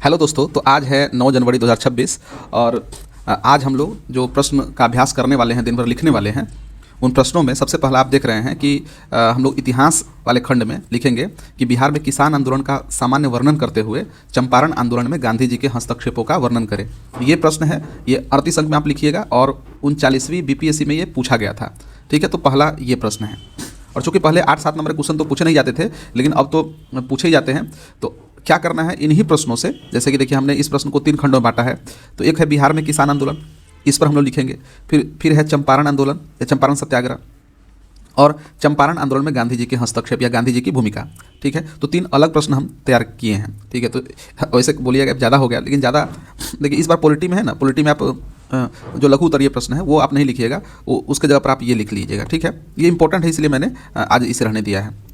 Hello दोस्तों, तो आज है 9 जनवरी 2026 और आज हम लोग जो प्रश्न का अभ्यास करने वाले हैं, दिन भर लिखने वाले हैं। उन प्रश्नों में सबसे पहला आप देख रहे हैं कि हम लोग इतिहास वाले खंड में लिखेंगे कि बिहार में किसान आंदोलन का सामान्य वर्णन करते हुए चंपारण आंदोलन में गांधी जी के हस्तक्षेपों का वर्णन करें। ये प्रश्न है, ये 38 अंक में आप लिखिएगा और 39वीं बीपीएससी में ये पूछा गया था। ठीक है, तो पहला ये प्रश्न है। और चूँकि पहले 8-7 नंबर के क्वेश्चन तो पूछे नहीं जाते थे, लेकिन अब तो पूछे ही जाते हैं। तो क्या करना है, इन्हीं प्रश्नों से, जैसे कि देखिए हमने इस प्रश्न को 3 खंडों में बांटा है। तो एक है बिहार में किसान आंदोलन, इस पर हम लोग लिखेंगे। फिर है चंपारण आंदोलन या चंपारण सत्याग्रह, और चंपारण आंदोलन में गांधी जी के हस्तक्षेप या गांधी जी की भूमिका। ठीक है, तो 3 अलग प्रश्न हम तैयार किए हैं। ठीक है, तो वैसे बोलिएगा ज़्यादा हो गया, लेकिन ज़्यादा देखिए इस बार पॉलिटी में है ना, पॉलिटी में आप जो लघु उत्तरीय प्रश्न है वो आप नहीं लिखिएगा, वो उसके जगह पर आप ये लिख लीजिएगा। ठीक है, ये इंपॉर्टेंट है, इसलिए मैंने आज इसे रहने दिया है।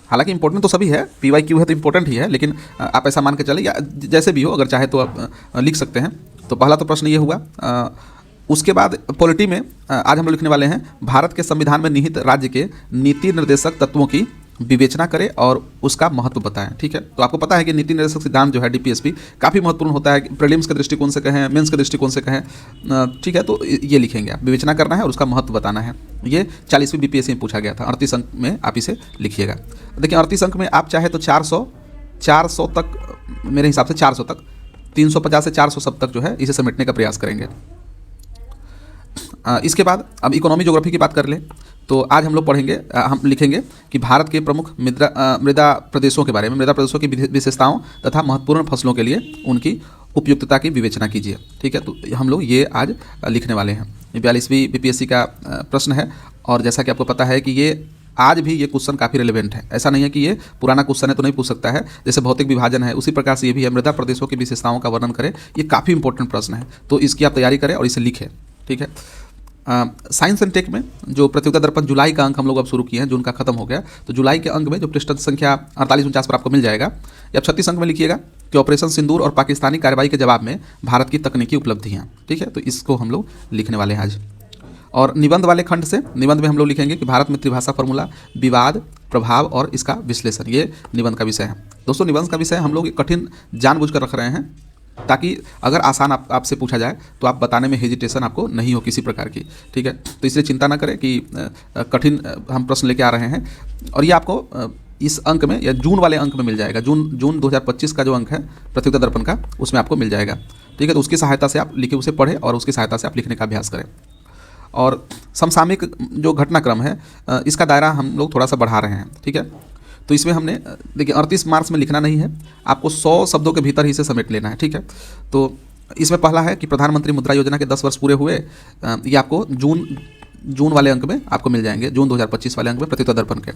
हालांकि इंपॉर्टेंट तो सभी है, PYQ है तो इंपॉर्टेंट ही है, लेकिन आप ऐसा मान के चले या जैसे भी हो, अगर चाहे तो आप लिख सकते हैं। तो पहला तो प्रश्न ये हुआ। उसके बाद पॉलिटी में आज हम लोग लिखने वाले हैं, भारत के संविधान में निहित राज्य के नीति निर्देशक तत्वों की विवेचना करें और उसका महत्व बताएं। ठीक है, तो आपको पता है कि नीति निर्देशक सिद्धांत जो है DPSP काफ़ी महत्वपूर्ण होता है, प्रीलिम्स के दृष्टिकोण से कहें, मेंस के दृष्टिकोण से कहें। ठीक है, तो ये लिखेंगे आप, विवेचना करना है और उसका महत्व बताना है। ये 40वीं बीपीएससी में पूछा गया था। 38 अंक में आप इसे लिखिएगा। देखिए 38 अंक में आप चाहे तो 400 तक, मेरे हिसाब से 400 तक, 350 से 400 सब तक जो है इसे समेटने का प्रयास करेंगे। इसके बाद अब इकोनॉमी ज्योग्राफी की बात कर लें, तो आज हम लोग पढ़ेंगे, हम लिखेंगे कि भारत के प्रमुख मृदा प्रदेशों के बारे में, मृदा प्रदेशों की विशेषताओं तथा महत्वपूर्ण फसलों के लिए उनकी उपयुक्तता की विवेचना कीजिए। ठीक है, तो हम लोग ये आज लिखने वाले हैं। 42वीं बीपीएससी का प्रश्न है, और जैसा कि आपको पता है कि ये आज भी ये क्वेश्चन काफ़ी रिलेवेंट है। ऐसा नहीं है कि ये पुराना क्वेश्चन है तो नहीं पूछ सकता है। जैसे भौतिक विभाजन है, उसी प्रकार से ये भी है, मृदा प्रदेशों की विशेषताओं का वर्णन करें। ये काफ़ी इंपॉर्टेंट प्रश्न है, तो इसकी आप तैयारी करें और इसे लिखें। ठीक है, साइंस एंड टेक में जो प्रतियोगिता दर्पण जुलाई का अंक हम लोग अब शुरू किए हैं, जून का खत्म हो गया, तो जुलाई के अंक में जो पृष्ठ संख्या 48-49 पर आपको मिल जाएगा, या आप 36 अंक में लिखिएगा कि ऑपरेशन सिंदूर और पाकिस्तानी कार्रवाई के जवाब में भारत की तकनीकी उपलब्धियाँ। ठीक है, तो इसको हम लोग लिखने वाले हैं आज। और निबंध वाले खंड से, निबंध में हम लोग लिखेंगे कि भारत में त्रिभाषा फॉर्मूला, विवाद, प्रभाव और इसका विश्लेषण, ये निबंध का विषय है। दोस्तों निबंध का विषय हम लोग कठिन जानबूझकर रख रहे हैं, ताकि अगर आसान आपसे पूछा जाए तो आप बताने में हेजिटेशन आपको नहीं हो किसी प्रकार की। ठीक है, तो इसलिए चिंता ना करें कि कठिन हम प्रश्न लेके आ रहे हैं। और ये आपको इस अंक में या जून वाले अंक में मिल जाएगा। जून 2025 का जो अंक है प्रतियोगिता दर्पण का, उसमें आपको मिल जाएगा। ठीक है, तो उसकी सहायता से आप लिखे, उसे पढ़ें और उसकी सहायता से आप लिखने का अभ्यास करें। और समसामयिक जो घटनाक्रम है, इसका दायरा हम लोग थोड़ा सा बढ़ा रहे हैं। ठीक है, तो इसमें हमने देखिए 38 मार्क्स में लिखना नहीं है, आपको 100 शब्दों के भीतर ही से समेट लेना है। ठीक है, तो इसमें पहला है कि प्रधानमंत्री मुद्रा योजना के 10 वर्ष पूरे हुए। ये आपको जून वाले अंक में आपको मिल जाएंगे, जून 2025 वाले अंक में प्रतियोगिता दर्पण के।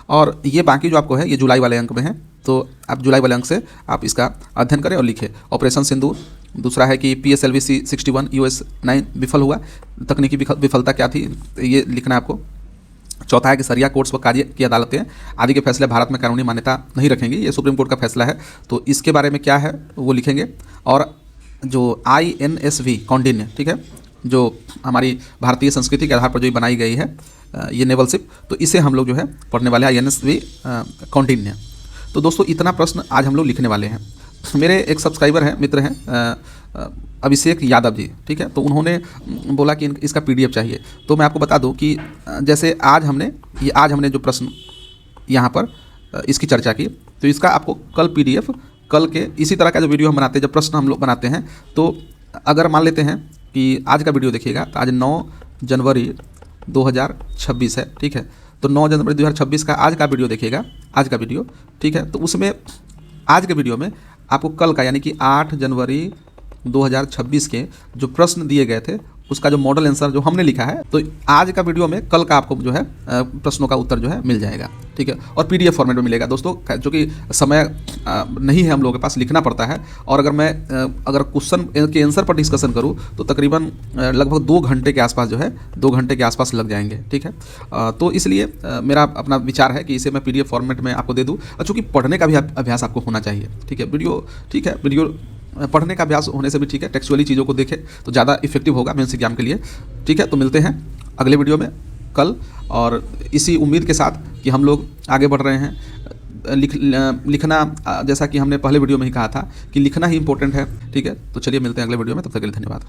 और ये बाकी जो आपको है ये जुलाई वाले अंक में है, तो आप जुलाई वाले अंक से आप इसका अध्ययन करें और लिखें। ऑपरेशन सिंदूर, दूसरा है कि PSLV C-61 US 9 विफल हुआ, तकनीकी विफलता क्या थी, ये लिखना है आपको। चौथा है कि सरिया कोर्ट्स व कार्य की अदालतें आदि के फैसले भारत में कानूनी मान्यता नहीं रखेंगी, ये सुप्रीम कोर्ट का फैसला है, तो इसके बारे में क्या है वो लिखेंगे। और जो INSV कौंडिन्य, ठीक है, जो हमारी भारतीय संस्कृति के आधार पर जो बनाई गई है ये नेवल शिप, तो इसे हम लोग जो है पढ़ने वाले हैं, INSV कौंडिन्य। तो दोस्तों इतना प्रश्न आज हम लोग लिखने वाले हैं। मेरे एक सब्सक्राइबर हैं, मित्र हैं अभिषेक यादव जी। ठीक है, तो उन्होंने बोला कि इसका PDF चाहिए। तो मैं आपको बता दूं कि जैसे आज हमने जो प्रश्न यहाँ पर इसकी चर्चा की, तो इसका आपको कल PDF, कल के इसी तरह का जो वीडियो हम बनाते हैं, जब प्रश्न हम लोग बनाते हैं, तो अगर मान लेते हैं कि आज का वीडियो देखिएगा, तो आज 9 जनवरी 2026 है। ठीक है, तो 9 जनवरी 2026 का आज का वीडियो देखिएगा, आज का वीडियो। ठीक है, तो उसमें आज के वीडियो में आपको कल का यानी कि 8 जनवरी 2026 के जो प्रश्न दिए गए थे, उसका जो मॉडल आंसर जो हमने लिखा है, तो आज का वीडियो में कल का आपको जो है प्रश्नों का उत्तर जो है मिल जाएगा। ठीक है, और PDF फॉर्मेट में मिलेगा दोस्तों, जो कि समय नहीं है हम लोगों के पास, लिखना पड़ता है। और अगर क्वेश्चन के आंसर पर डिस्कशन करूं तो तकरीबन लगभग 2 घंटे के आसपास जो है 2 घंटे के आसपास लग जाएंगे। ठीक है, तो इसलिए मेरा अपना विचार है कि इसे मैं PDF फॉर्मेट में आपको दे दूँ, और चूँकि पढ़ने का भी अभ्यास आपको होना चाहिए। ठीक है, वीडियो पढ़ने का अभ्यास होने से भी ठीक है, टेक्सचुअली चीज़ों को देखें तो ज़्यादा इफेक्टिव होगा मेंस एग्जाम के लिए। ठीक है, तो मिलते हैं अगले वीडियो में कल, और इसी उम्मीद के साथ कि हम लोग आगे बढ़ रहे हैं। लिखना, जैसा कि हमने पहले वीडियो में ही कहा था कि लिखना ही इंपॉर्टेंट है। ठीक है, तो चलिए मिलते हैं अगले वीडियो में, तब तक के लिए धन्यवाद।